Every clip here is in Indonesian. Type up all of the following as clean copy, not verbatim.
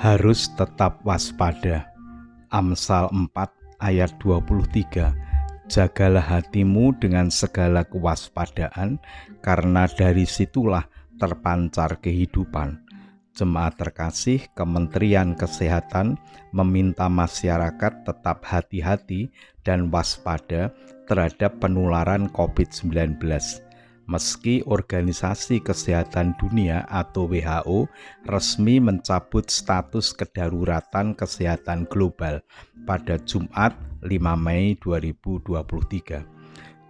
Harus tetap waspada. Amsal 4 ayat 23. Jagalah hatimu dengan segala kewaspadaan, karena dari situlah terpancar kehidupan. Jemaat terkasih, Kementerian Kesehatan meminta masyarakat tetap hati-hati dan waspada terhadap penularan COVID-19. Meski Organisasi Kesehatan Dunia atau WHO resmi mencabut status kedaruratan kesehatan global pada Jumat 5 Mei 2023.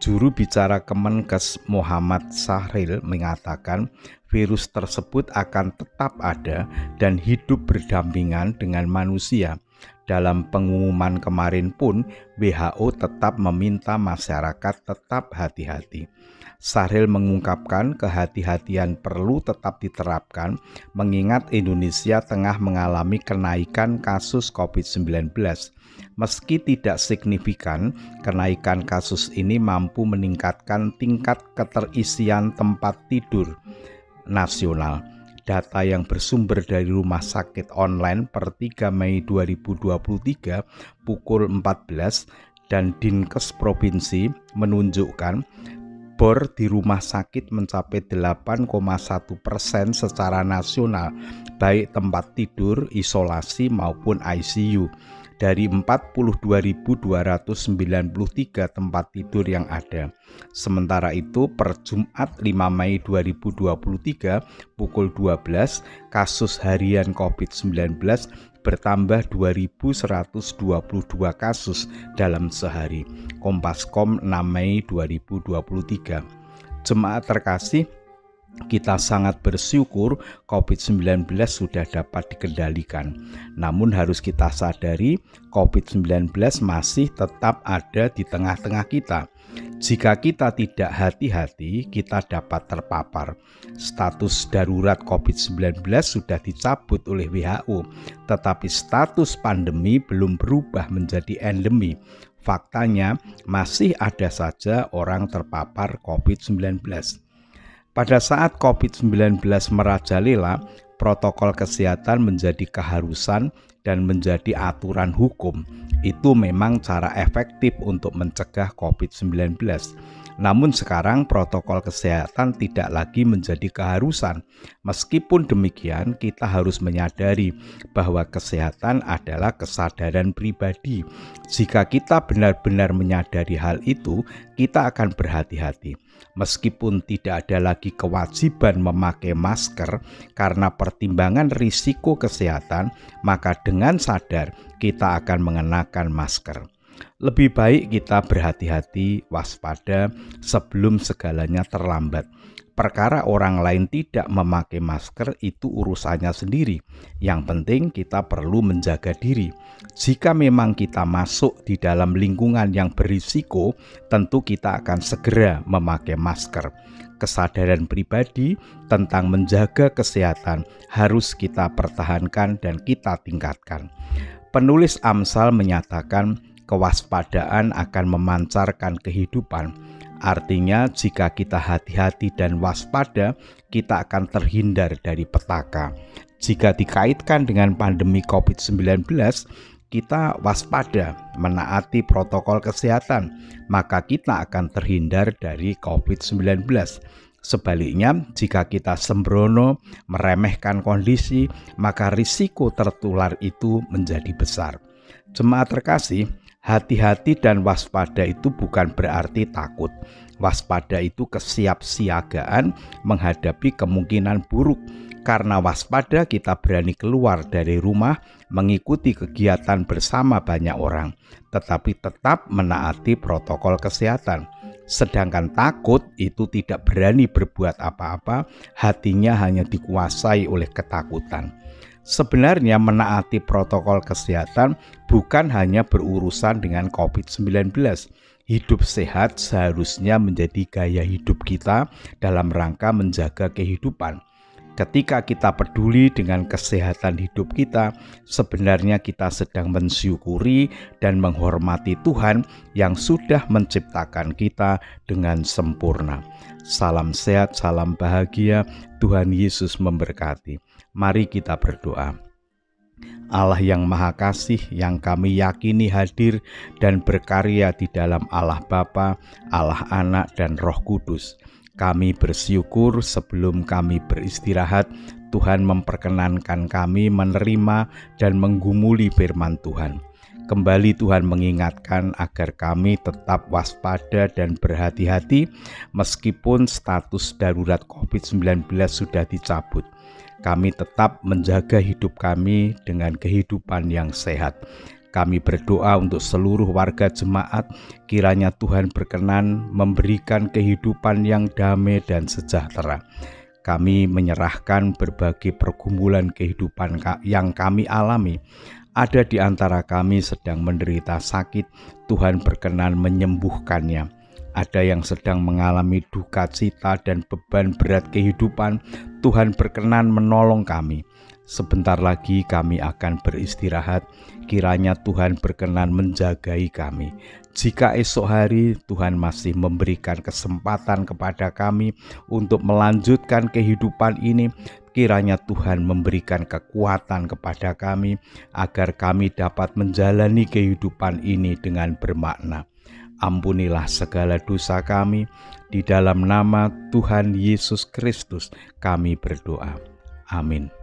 Juru bicara Kemenkes Muhammad Syahril mengatakan virus tersebut akan tetap ada dan hidup berdampingan dengan manusia. Dalam pengumuman kemarin pun, WHO tetap meminta masyarakat tetap hati-hati. Syahril mengungkapkan kehati-hatian perlu tetap diterapkan mengingat Indonesia tengah mengalami kenaikan kasus COVID-19. Meski tidak signifikan, kenaikan kasus ini mampu meningkatkan tingkat keterisian tempat tidur nasional. Data yang bersumber dari Rumah Sakit Online per 3 Mei 2023 pukul 14 dan Dinkes Provinsi menunjukkan bor di rumah sakit mencapai 8,1% secara nasional, baik tempat tidur, isolasi maupun ICU. Dari 42.293 tempat tidur yang ada. Sementara itu, per Jumat 5 Mei 2023 pukul 12, kasus harian COVID-19 bertambah 2.122 kasus dalam sehari. Kompas.com 6 Mei 2023. Jemaat terkasih, kita sangat bersyukur COVID-19 sudah dapat dikendalikan. Namun harus kita sadari COVID-19 masih tetap ada di tengah-tengah kita. Jika kita tidak hati-hati, kita dapat terpapar. Status darurat COVID-19 sudah dicabut oleh WHO, tetapi status pandemi belum berubah menjadi endemi. Faktanya, masih ada saja orang terpapar COVID-19. Pada saat COVID-19 merajalela, protokol kesehatan menjadi keharusan dan menjadi aturan hukum. Itu memang cara efektif untuk mencegah COVID-19. Namun sekarang protokol kesehatan tidak lagi menjadi keharusan. Meskipun demikian, kita harus menyadari bahwa kesehatan adalah kesadaran pribadi. Jika kita benar-benar menyadari hal itu, kita akan berhati-hati. Meskipun tidak ada lagi kewajiban memakai masker karena pertimbangan risiko kesehatan, maka dengan sadar kita akan mengenakan masker. Lebih baik kita berhati-hati, waspada sebelum segalanya terlambat. Perkara orang lain tidak memakai masker itu urusannya sendiri. Yang penting kita perlu menjaga diri. Jika memang kita masuk di dalam lingkungan yang berisiko, tentu kita akan segera memakai masker. Kesadaran pribadi tentang menjaga kesehatan harus kita pertahankan dan kita tingkatkan. Penulis Amsal menyatakan kewaspadaan akan memancarkan kehidupan. Artinya, jika kita hati-hati dan waspada, kita akan terhindar dari petaka. Jika dikaitkan dengan pandemi COVID-19, kita waspada, menaati protokol kesehatan, maka kita akan terhindar dari COVID-19. Sebaliknya, jika kita sembrono, meremehkan kondisi, maka risiko tertular itu menjadi besar. Jemaat terkasih, hati-hati dan waspada itu bukan berarti takut. Waspada itu kesiapsiagaan menghadapi kemungkinan buruk. Karena waspada kita berani keluar dari rumah, mengikuti kegiatan bersama banyak orang, tetapi tetap menaati protokol kesehatan. Sedangkan takut itu tidak berani berbuat apa-apa, hatinya hanya dikuasai oleh ketakutan. Sebenarnya menaati protokol kesehatan bukan hanya berurusan dengan COVID-19. Hidup sehat seharusnya menjadi gaya hidup kita dalam rangka menjaga kehidupan. Ketika kita peduli dengan kesehatan hidup kita, sebenarnya kita sedang mensyukuri dan menghormati Tuhan yang sudah menciptakan kita dengan sempurna. Salam sehat, salam bahagia, Tuhan Yesus memberkati. Mari kita berdoa. Allah yang Maha Kasih yang kami yakini hadir dan berkarya di dalam Allah Bapa, Allah Anak, dan Roh Kudus. Kami bersyukur sebelum kami beristirahat, Tuhan memperkenankan kami menerima dan menggumuli firman Tuhan. Kembali Tuhan mengingatkan agar kami tetap waspada dan berhati-hati meskipun status darurat COVID-19 sudah dicabut. Kami tetap menjaga hidup kami dengan kehidupan yang sehat. Kami berdoa untuk seluruh warga jemaat, kiranya Tuhan berkenan memberikan kehidupan yang damai dan sejahtera. Kami menyerahkan berbagai pergumulan kehidupan yang kami alami. Ada di antara kami sedang menderita sakit, Tuhan berkenan menyembuhkannya. Ada yang sedang mengalami duka cita dan beban berat kehidupan, Tuhan berkenan menolong kami. Sebentar lagi kami akan beristirahat, kiranya Tuhan berkenan menjagai kami. Jika esok hari Tuhan masih memberikan kesempatan kepada kami untuk melanjutkan kehidupan ini, kiranya Tuhan memberikan kekuatan kepada kami agar kami dapat menjalani kehidupan ini dengan bermakna. Ampunilah segala dosa kami, di dalam nama Tuhan Yesus Kristus kami berdoa. Amin.